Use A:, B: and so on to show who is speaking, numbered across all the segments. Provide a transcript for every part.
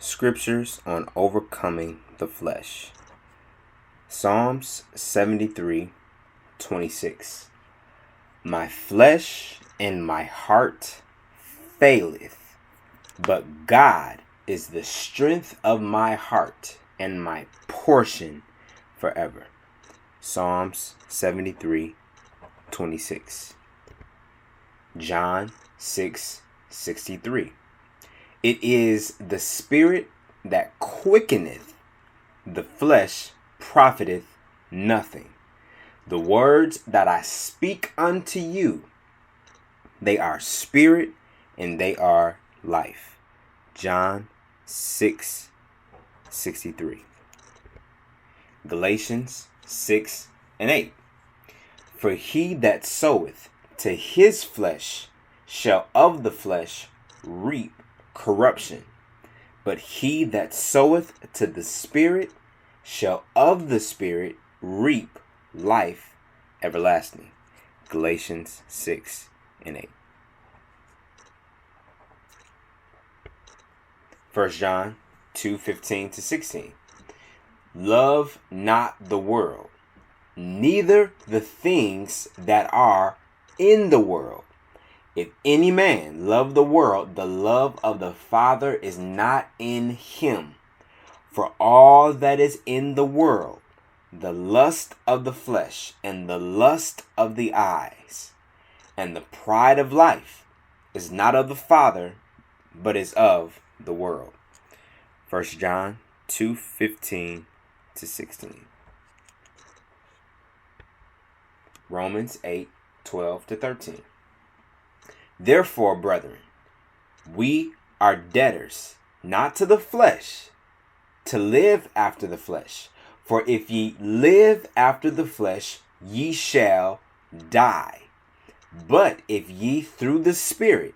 A: Scriptures on overcoming the flesh. Psalms 73:26. My flesh and my heart faileth, but God is the strength of my heart and my portion forever. Psalms 73:26. John 6:63. It is the spirit that quickeneth, the flesh profiteth nothing. The words that I speak unto you, they are spirit and they are life. John 6:63. Galatians 6:8. For he that soweth to his flesh shall of the flesh reap corruption, but he that soweth to the Spirit shall of the Spirit reap life everlasting. Galatians 6:8. 1 John 2:15-16. Love not the world, neither the things that are in the world. If any man love the world, the love of the Father is not in him. For all that is in the world, the lust of the flesh and the lust of the eyes and the pride of life is not of the Father, but is of the world. 1 John 2:15-16. Romans 8:12-13. Therefore, brethren, we are debtors, not to the flesh, to live after the flesh. For if ye live after the flesh, ye shall die. But if ye through the Spirit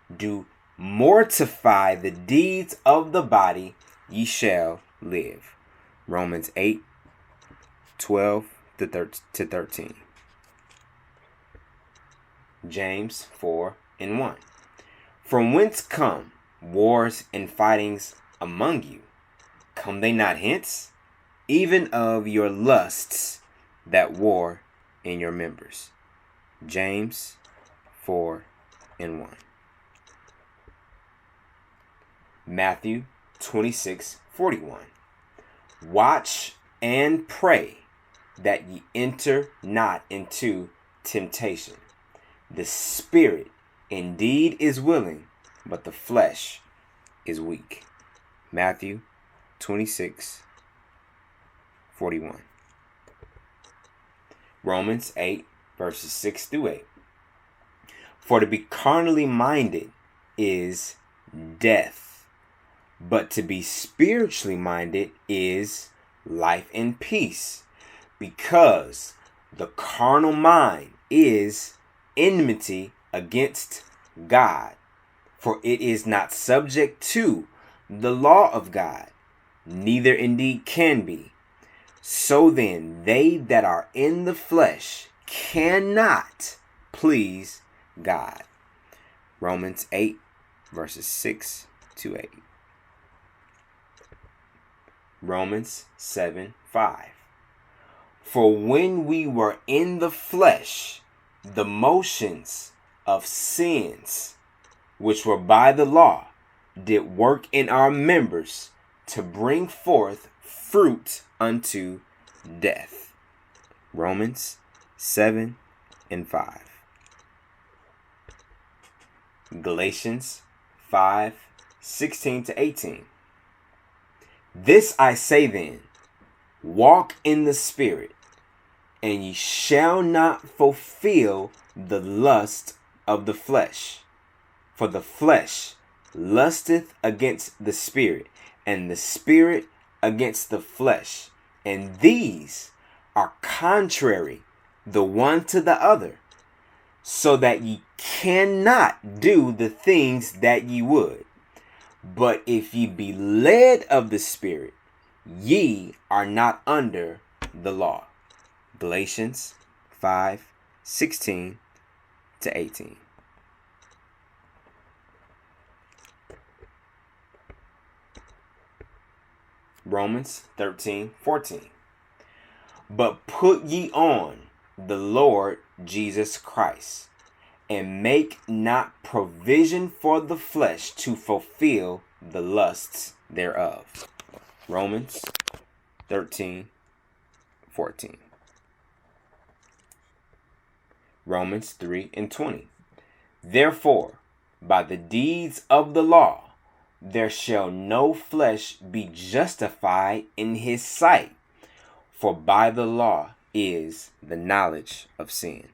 A: do mortify the deeds of the body, ye shall live. Romans 8:12-13. James 4:1. From whence come wars and fightings among you? Come they not hence? Even of your lusts that war in your members. James 4:1. Matthew 26:41. Watch and pray that ye enter not into temptation. The spirit indeed is willing, but the flesh is weak. Matthew 26:41. Romans 8:6-8. For to be carnally minded is death, but to be spiritually minded is life and peace, because the carnal mind is enmity against God, for it is not subject to the law of God, neither indeed can be. So then they that are in the flesh cannot please God. Romans 8:6-8. Romans 7:5. For when we were in the flesh, the motions of sins, which were by the law, did work in our members to bring forth fruit unto death. Romans 7:5. Galatians 5:16-18. This I say then, walk in the Spirit, and ye shall not fulfill the lust of the flesh. For the flesh lusteth against the Spirit, and the Spirit against the flesh. And these are contrary the one to the other, so that ye cannot do the things that ye would. But if ye be led of the Spirit, ye are not under the law. Galatians 5:16-18. Romans 13:14. But put ye on the Lord Jesus Christ, and make not provision for the flesh to fulfill the lusts thereof. Romans 13:14. Romans 3:20. Therefore, by the deeds of the law, there shall no flesh be justified in his sight, for by the law is the knowledge of sin.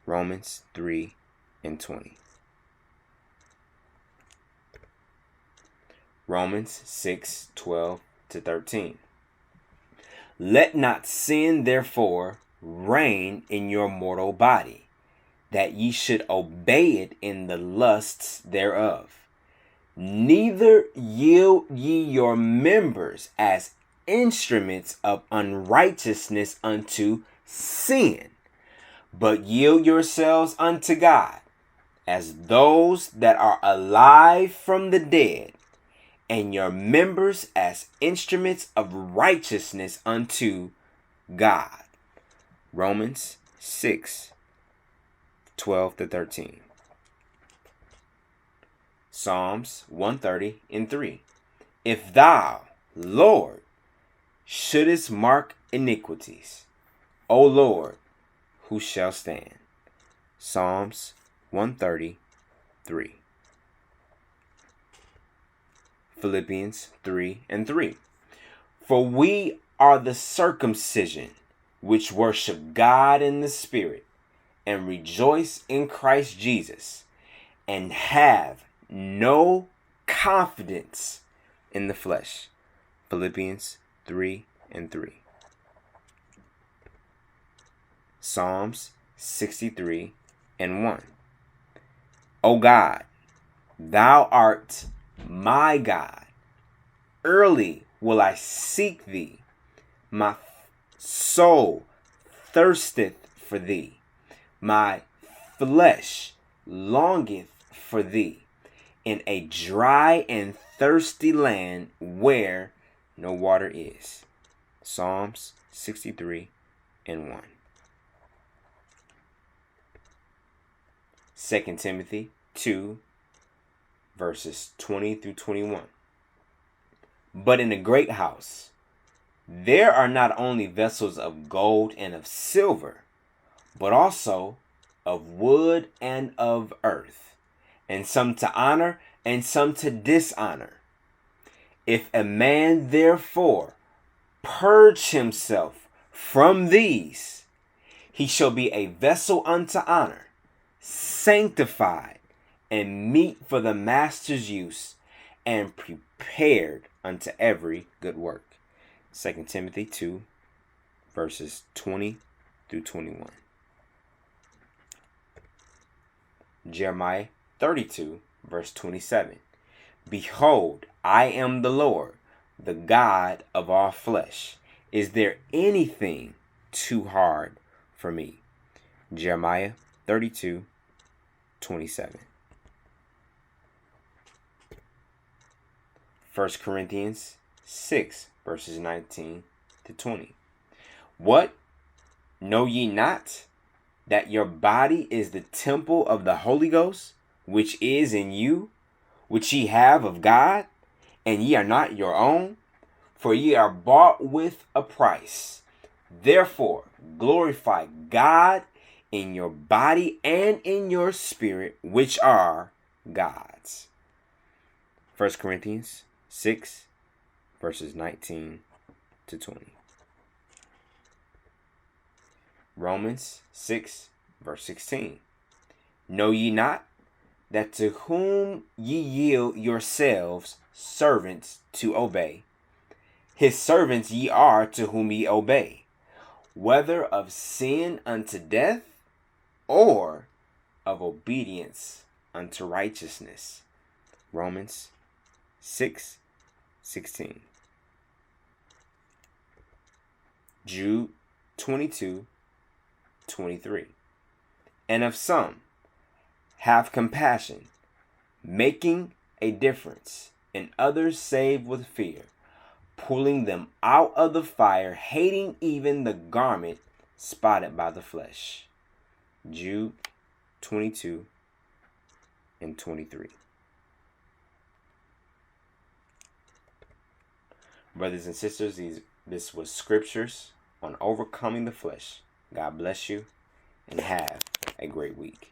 A: Romans 3:20. Romans 6:12-13. Let not sin therefore reign in your mortal body, that ye should obey it in the lusts thereof. Neither yield ye your members as instruments of unrighteousness unto sin, but yield yourselves unto God as those that are alive from the dead, and your members as instruments of righteousness unto God. Romans 6:12-13. Psalms 130:3. If thou, Lord, shouldest mark iniquities, O Lord, who shall stand? Psalms 130:3. Philippians 3:3. For we are the circumcision which worship God in the Spirit, and rejoice in Christ Jesus, and have no confidence in the flesh. Philippians 3:3. Psalms 63:1. O God, thou art my God. Early will I seek thee. My soul thirsteth for thee. My flesh longeth for thee, in a dry and thirsty land where no water is. Psalms 63:1. 2 Timothy 2, verses 20-21. But in a great house there are not only vessels of gold and of silver, but also of wood and of earth, and some to honor and some to dishonor. If a man therefore purge himself from these, he shall be a vessel unto honor, sanctified and meet for the master's use, and prepared unto every good work. 2 Timothy 2, verses 20-21. Jeremiah 32, verse 27. Behold, I am the Lord, the God of all flesh. Is there anything too hard for me? Jeremiah 32:27. 1 Corinthians 6, verses 19-20. What? Know ye not that your body is the temple of the Holy Ghost, which is in you, which ye have of God, and ye are not your own? For ye are bought with a price. Therefore glorify God in your body and in your spirit, which are God's. 1 Corinthians 6, verses 19-20. Romans 6, verse 16. Know ye not that to whom ye yield yourselves servants to obey, his servants ye are to whom ye obey, whether of sin unto death, or of obedience unto righteousness? Romans 6:16. Jude 22:23. And of some have compassion, making a difference, and others save with fear. pulling them out of the fire, hating even the garment spotted by the flesh. Jude 22 and 23. Brothers and sisters, this was scriptures on overcoming the flesh. God bless you and have a great week.